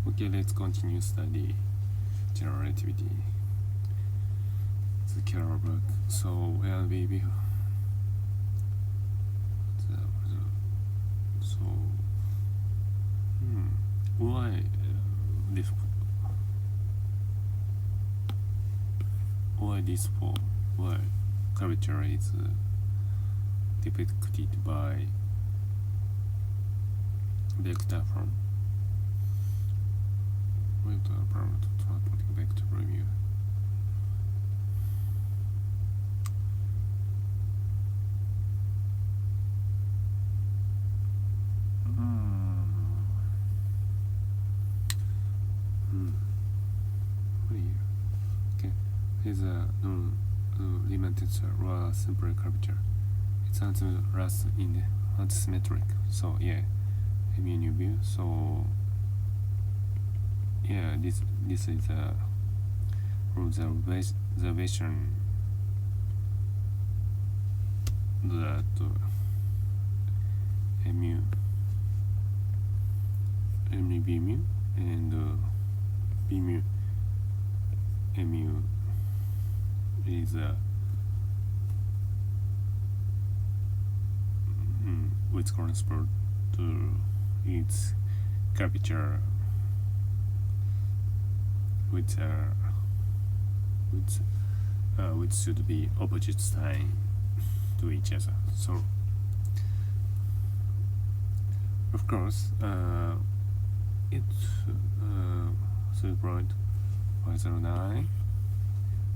Okay, let's continue study general relativity. The Carol book. So where we be? Why this? Why this for? Why curvature is depicted by vector form? Vector review. Okay, here's a Riemann tensor or simple curvature. It's antisymmetric. So yeah, mu new view. So yeah, this is from the observation that mu b mu and b mu mu is which corresponds to its curvature which should be opposite sign to each other. So of course it's 3.509.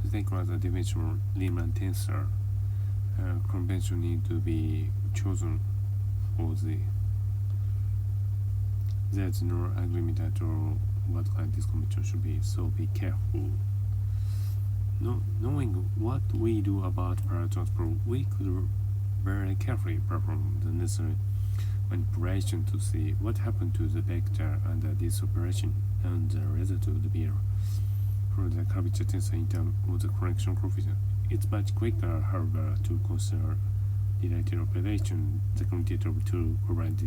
I think was a dimensional Riemann tensor convention need to be chosen for there's no agreement at all what kind this convention should be, so be careful. Knowing what we do about parallel transport, we could very carefully perform the necessary manipulation to see what happened to the vector under this operation, and the result would be for the curvature tensor in terms of the correction coefficient. It's much quicker, however, to consider related operation, the commutator to provide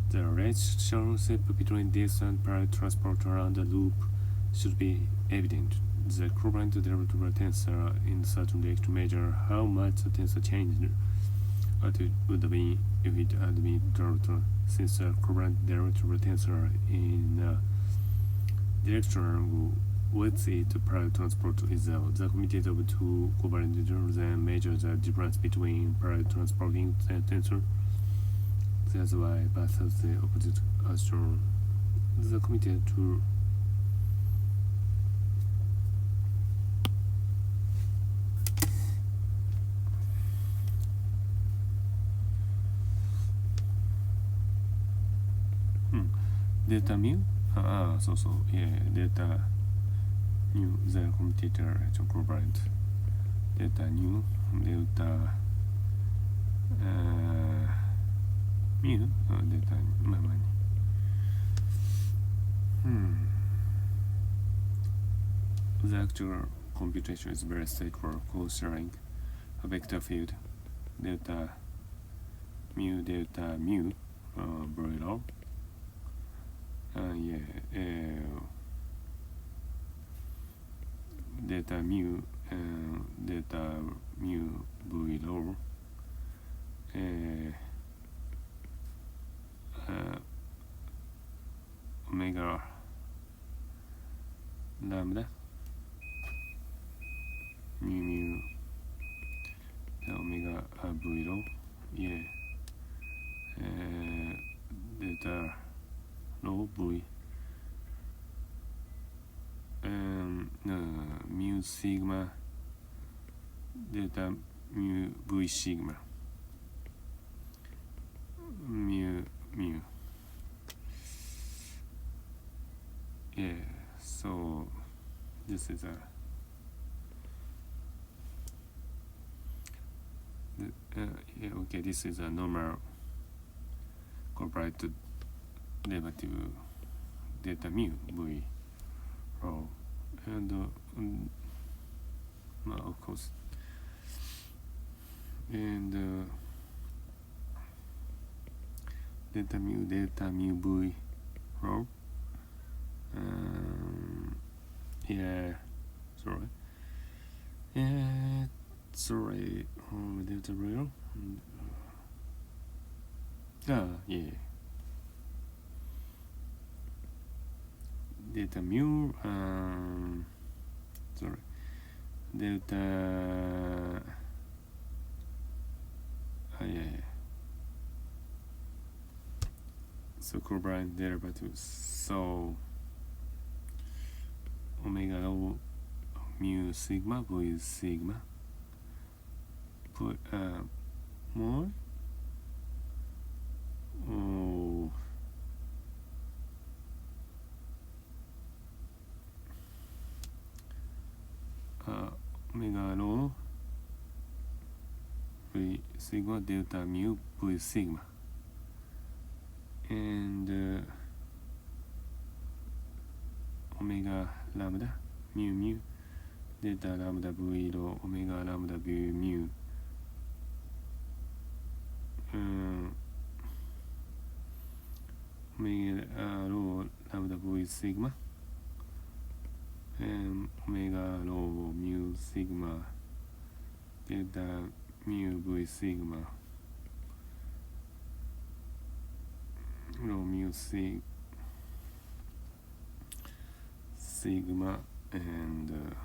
the relationship between this and parallel transport around the loop should be evident. The equivalent derivative of tensor in certain direction measure how much the tensor changed what it would have been if it had been derived, since the equivalent derivative of tensor in direction with it parallel transport is the commutator of two covariant integrals, then measure the difference between parallel transporting tensor. That's why versus the opposite as shown. The commutator to delta mu? So yeah, delta mu, the commutator covariant. Delta nu, delta mu, delta the actual computation is very straightforward, considering a vector field delta mu very low. Delta mu very low. Omega lambda mu omega very low. Delta low v mu sigma delta mu v sigma mu. So this is this is a normal covariant derivative delta mu v rho, and of course, and delta mu v rho yeah, sorry. Sorry, delta real. Yeah. Delta mu, sorry. Delta, yeah. So covariant derivatives. So omega rho mu sigma with sigma. Put more. Oh. Omega rho with sigma delta mu with sigma. And omega lambda mu delta lambda v rho omega lambda v mu omega rho lambda v sigma and omega rho mu sigma delta mu v sigma rho mu sigma and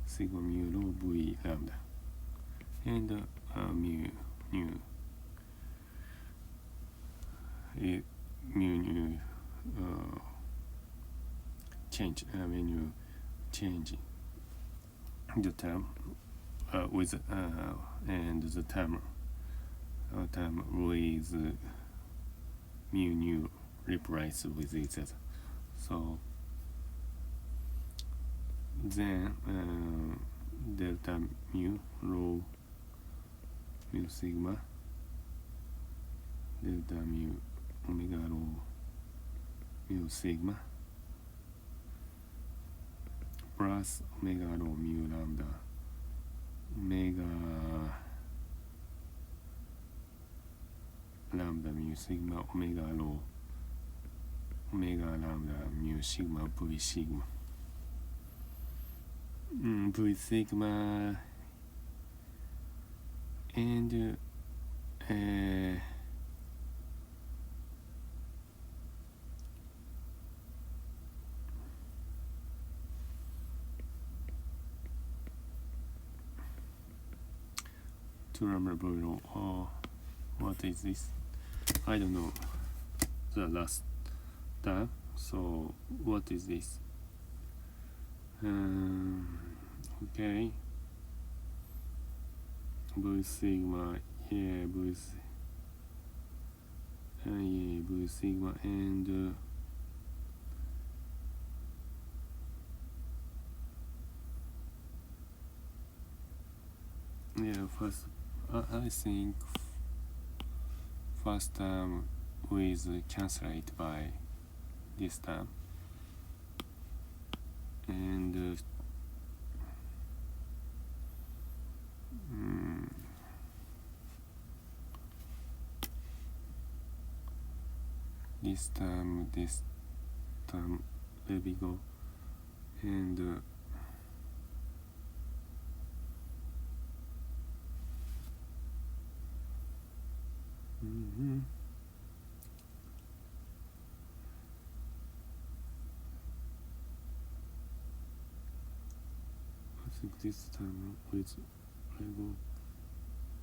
sigma mu rho v lambda and mu change when you change the term with and the term with mu replace with each other. So then delta mu rho mu sigma delta mu omega rho mu sigma plus omega rho mu lambda omega lambda mu sigma omega rho omega lambda mu sigma v sigma v sigma and to remember what is this? I don't know the last time. So what is this? Okay. V sigma, yeah, V sigma and yeah, first I think first term with cancelled by this term and this term let me go and I think this time with Lego.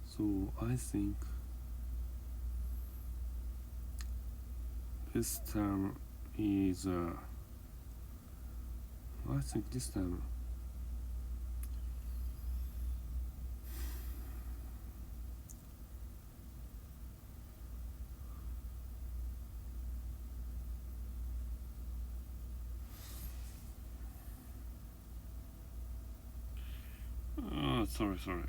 So I think this term is I think this time sorry what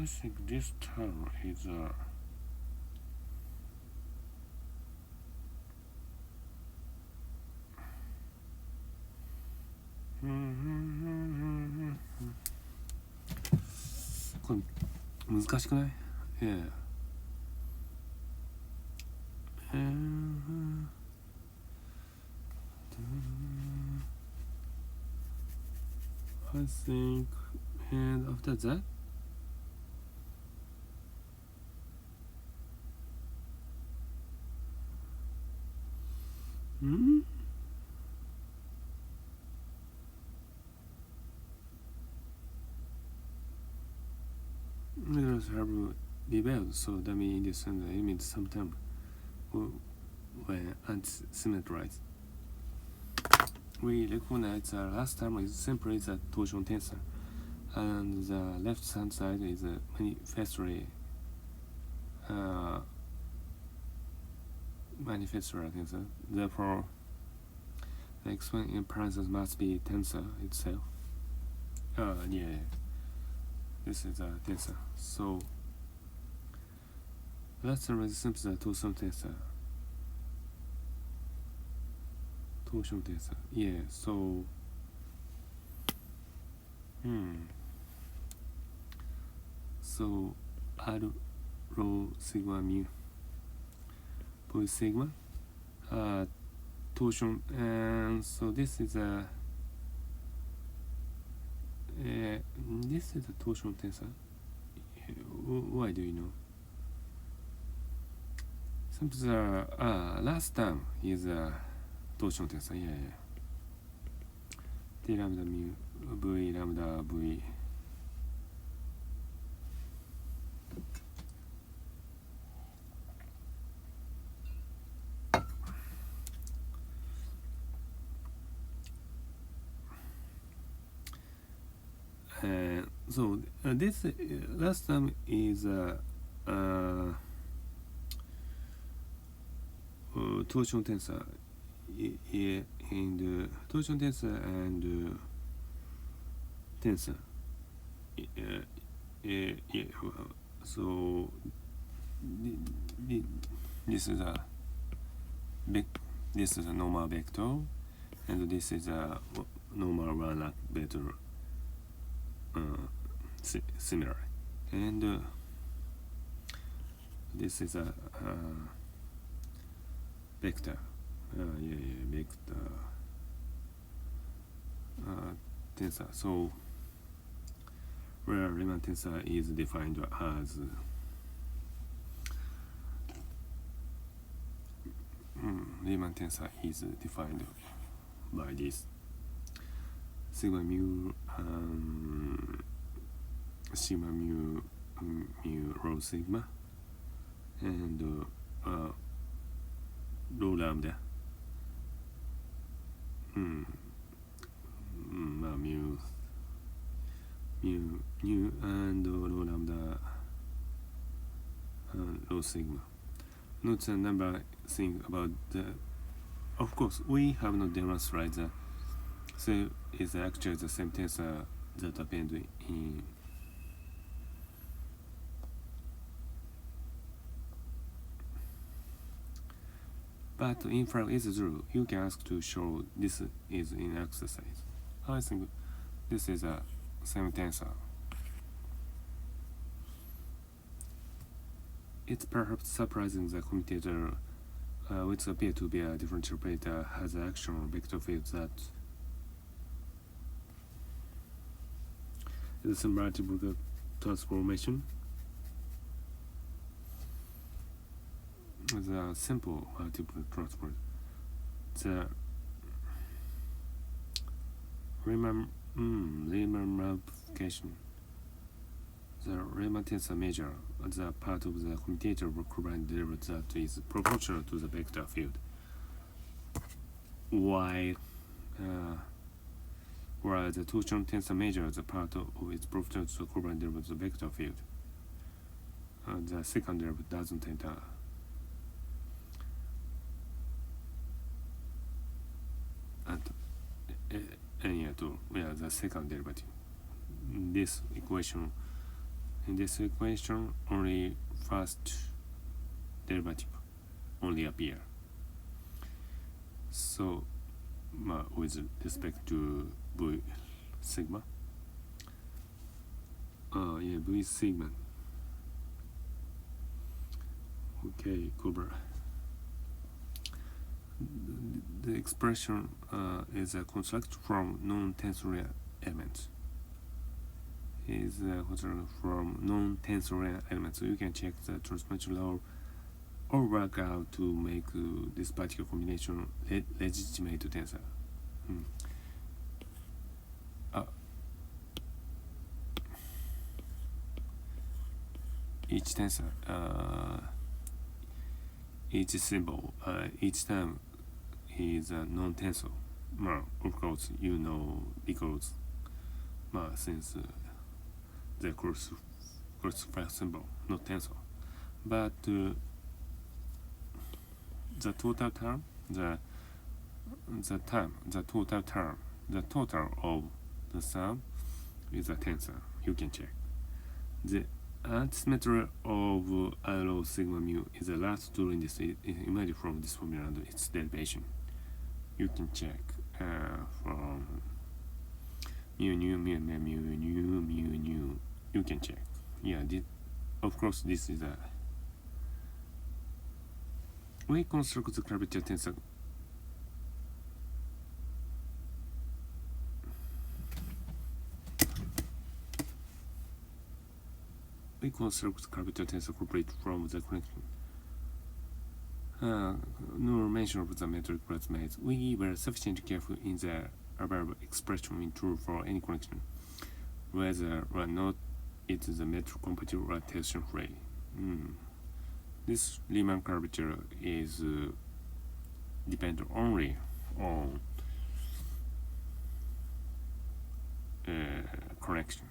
I think this term is これ難しくない？I think, and after that, letters have rebelled, so that means this and the image sometimes when unsymmetrized. We recognize the last term is simply the torsion tensor, and the left-hand side is manifestly tensor. Therefore, the exponent in parentheses must be tensor itself. This is a tensor. So last term is simply the torsion tensor. So so R rho sigma mu boy sigma torsion, and so this is a torsion tensor. Why do you know? Simply the last term is a torsion tensor. T lambda mu v lambda v. So this last term is torsion tensor, and torsion tensor and tensor. So this is a normal vector, and this is a normal one-lap vector. Similar, and this is a vector. Vector tensor. So where Riemann tensor is defined as Riemann tensor is defined by this sigma mu mu rho sigma and rho lambda mu and rho lambda rho sigma. Note the number thing about the. Of course, we have not demonstrated that. So is actually the same tensor that append in. But in fact, it's true. You can ask to show this is in exercise. I think this is a same tensor. It's perhaps surprising the commutator, which appear to be a differential operator, has an actual vector field that is some multiple transformation. The simple multiple transform. The Riemann multiplication. The Riemann tensor measure the part of the commutator of covariant derivative that is proportional to the vector field, while whereas the torsion tensor measure the part of its proportional to the covariant derivative of the vector field. The second derivative doesn't enter. Any at all. The second derivative. In this equation, only first derivative only appear. So, with respect to v sigma, Yeah, V sigma. Okay, cover. The expression is a construct from non-tensorial elements. Is a construct from non-tensorial elements. So you can check the transformation law or work out to make this particular combination legitimate tensor. Each tensor, each symbol, each term is a non-tensor. Of course, you know because since the crucified symbol, not tensor. But the total term, the total of the sum is a tensor. You can check. The antisymmetry of rho sigma mu is the last tool in this image from this formula and its derivation. You can check from mu nu mu mu mu nu mu nu. You can check. Yeah, of course this is a. We construct the curvature tensor. We construct curvature tensor complete from the connection. No mention of the metric bridesmaids. We were sufficiently careful in the above expression in true for any connection, whether or not it is a metric compatible or tension free. This Riemann curvature is depend only on connection,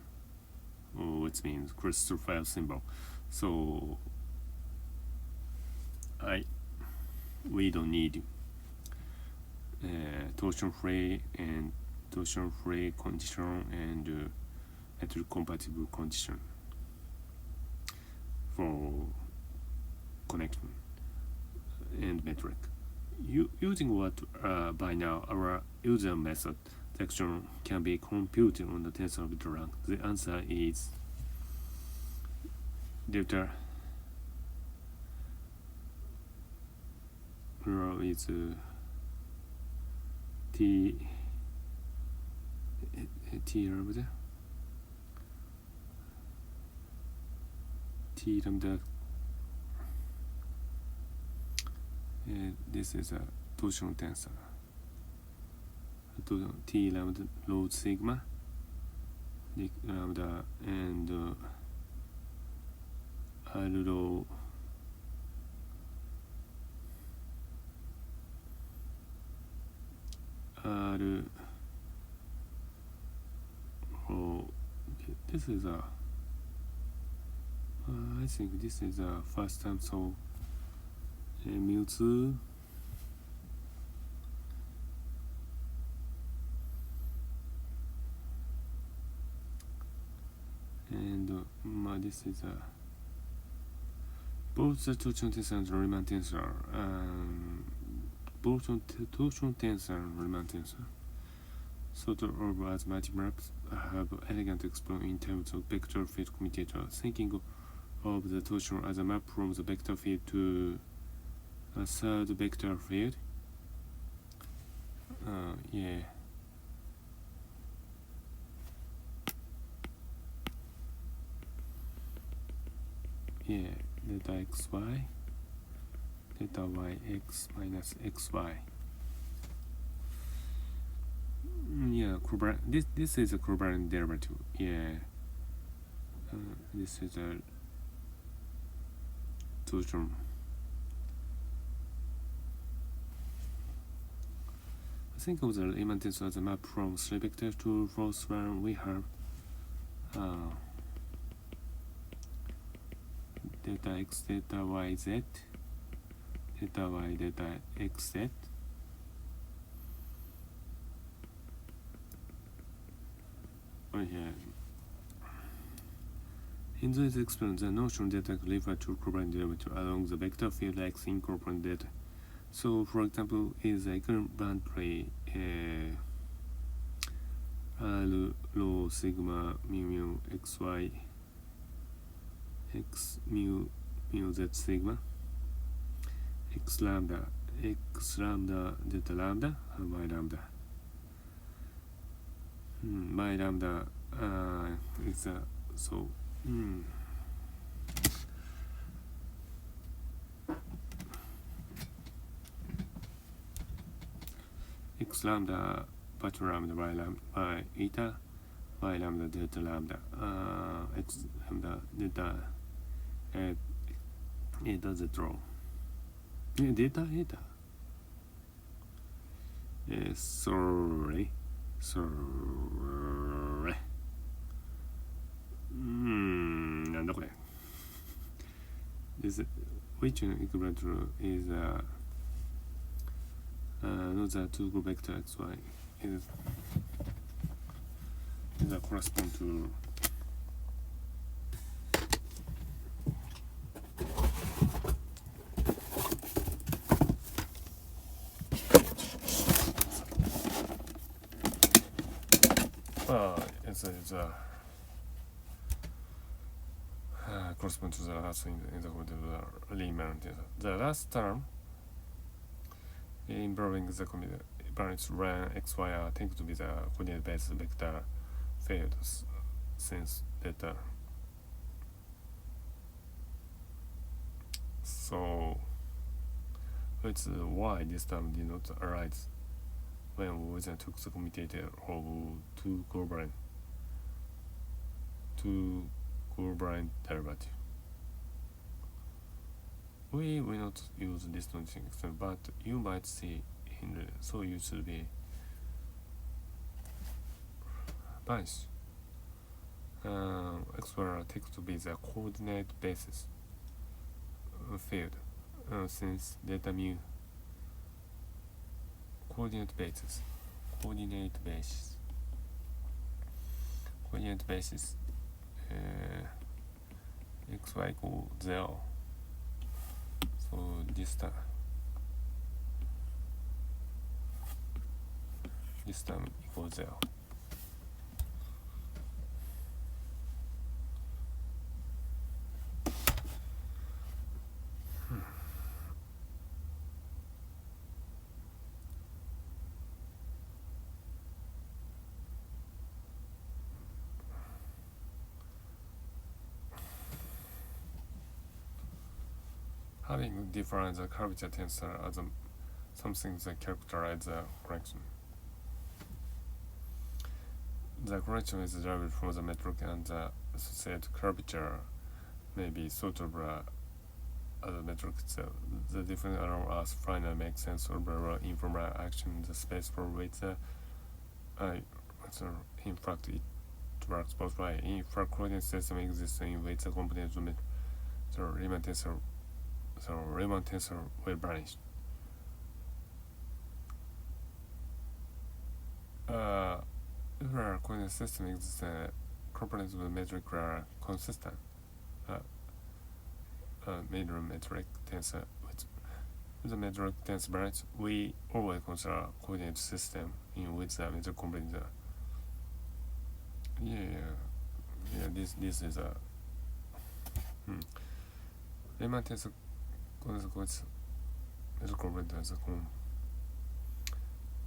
which means crystal file symbol. So we don't need torsion free condition and metric compatible condition for connection and metric. Using what by now our user method, the action can be computed on the tensor of the rank. The answer is delta rho is t lambda this is a torsion tensor. T lambda rho sigma lambda and R rho R rho. This is a I think this is a first time, so mu2 and this is a both the torsion tensor and Riemann tensor, both torsion tensor and Riemann tensor sort of as mathematics have elegant expression in terms of vector field commutator. Thinking of the torsion as a map from the vector field to a third vector field. Yeah. Yeah, delta xy, delta yx minus xy. Yeah, this is a covariant derivative. Yeah, this is a torsion. Think of the Riemann tensor as a map from 3 vectors to fourth one. We have delta x, delta y, z, delta y, delta x, z. Yeah. In this experiment, the notion data refer to covariant derivative along the vector field x in covariant data. So, for example, is the equivalently R rho sigma mu mu xy x mu z sigma x lambda delta lambda y lambda y lambda is so x lambda but lambda y lambda y eta y lambda delta lambda x lambda delta eta z rho delta eta sorryなんだこれ This which equivalent is not the two vector xy is correspond to it's correspond to the last in the Riemann tensor. The last term involving the coordinates when xy are taken to be the coordinate-based vector fields since theta. So it's why this term did not arise when we took the commutator of two covariant derivative. We will not use this notation extent, but you might see so you should be nice. Xy takes to be the coordinate basis field since delta mu coordinate basis xy equals 0. So this term equals 0. Having defined the curvature tensor as something that characterizes the correction. The correction is derived from the metric, and the associated curvature may be thought of as a metric itself. The difference allows us finally make sense of the informal action in the space for which in fact it works both ways. In fact, coordinate system exists in which the component of the Riemann tensor will vanish. If a coordinate system exists, components of the metric are consistent. Major metric tensor with the metric tensor vanishes, we always consider a coordinate system in which the metric components are. This is a Riemann tensor consequence metric component as a common.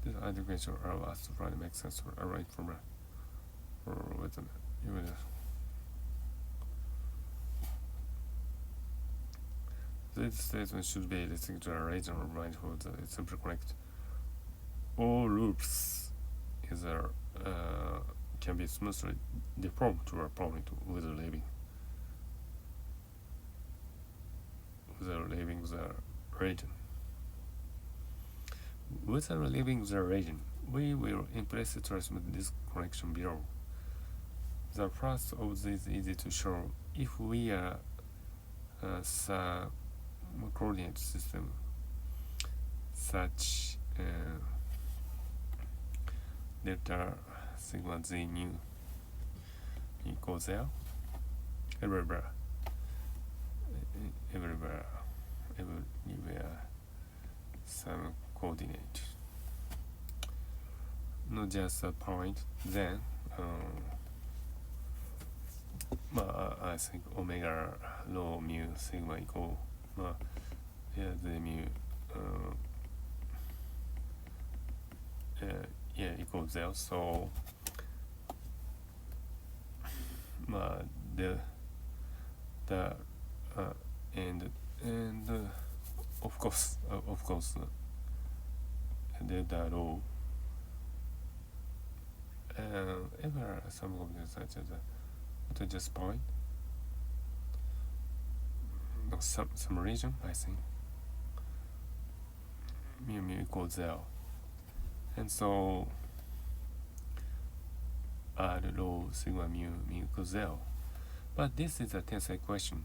This integration allows us to finally make sense of array from or with them. This statement should be listening to a region or mindful that it's simply correct. All loops can be smoothly deformed to a problem with leaving the region. Without leaving the region, we will implicitly transmit this connection below. The first of these is easy to show if we are some coordinate system such delta sigma z nu equals 0 everywhere some coordinate, not just a point. Then I I think omega rho mu sigma equal here the mu equals 0, so the and of course delta rho ever some of the such as what I just point some region I think mu equals 0, and so r rho sigma mu equals 0. But this is a tensor equation,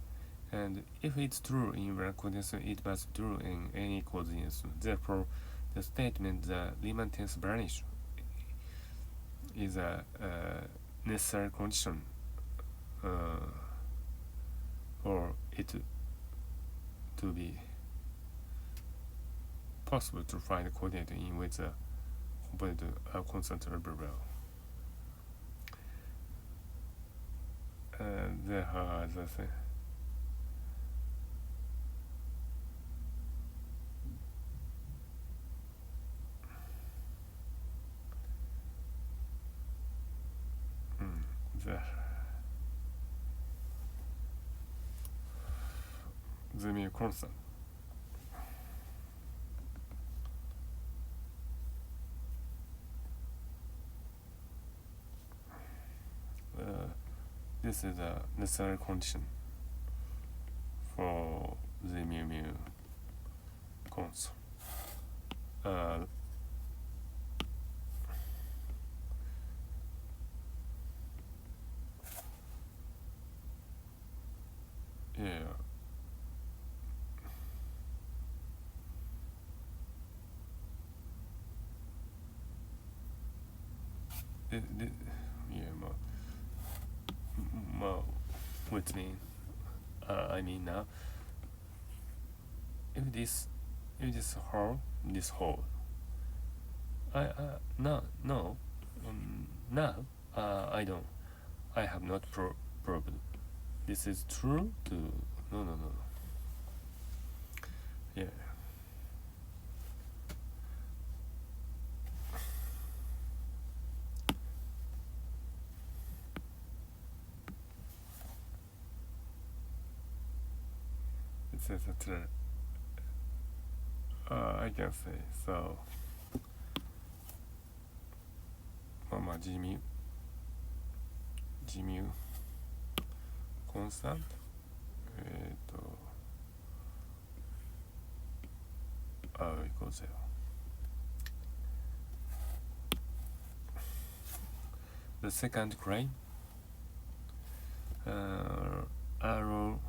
and if it's true in one coordination, it must be true in any coordination. Therefore, the statement the Riemann tensor vanish is a necessary condition for it to be possible to find a coordinate in which the component are constant or well. Therefore, as I say, the mu constant. This is a necessary condition for the mu constant. Which means I mean now if this whole now I have not proved this is true to no it says that I can say so. G mu constant R equals 0. The second claim, R rho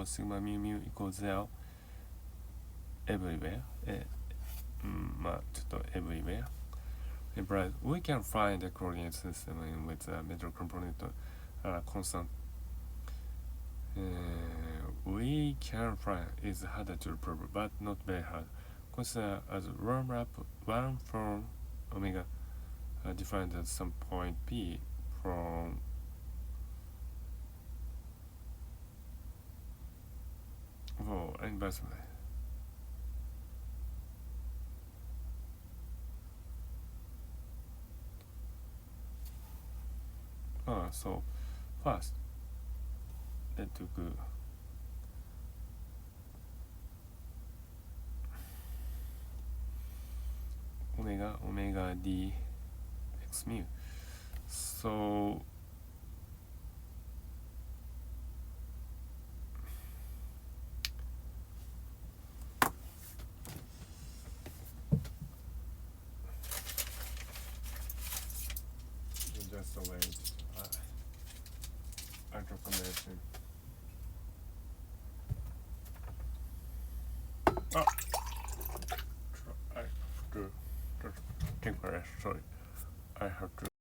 sigma mu equals 0 everywhere. Everywhere. But we can find the coordinate system in which the major component are constant. We can find it's harder to prove, but not very hard. Consider as one from omega defined at some point P from inversely. So first let's do omega d x mu. So just wait. I confirmation. I have to temporary. Sorry, I have to.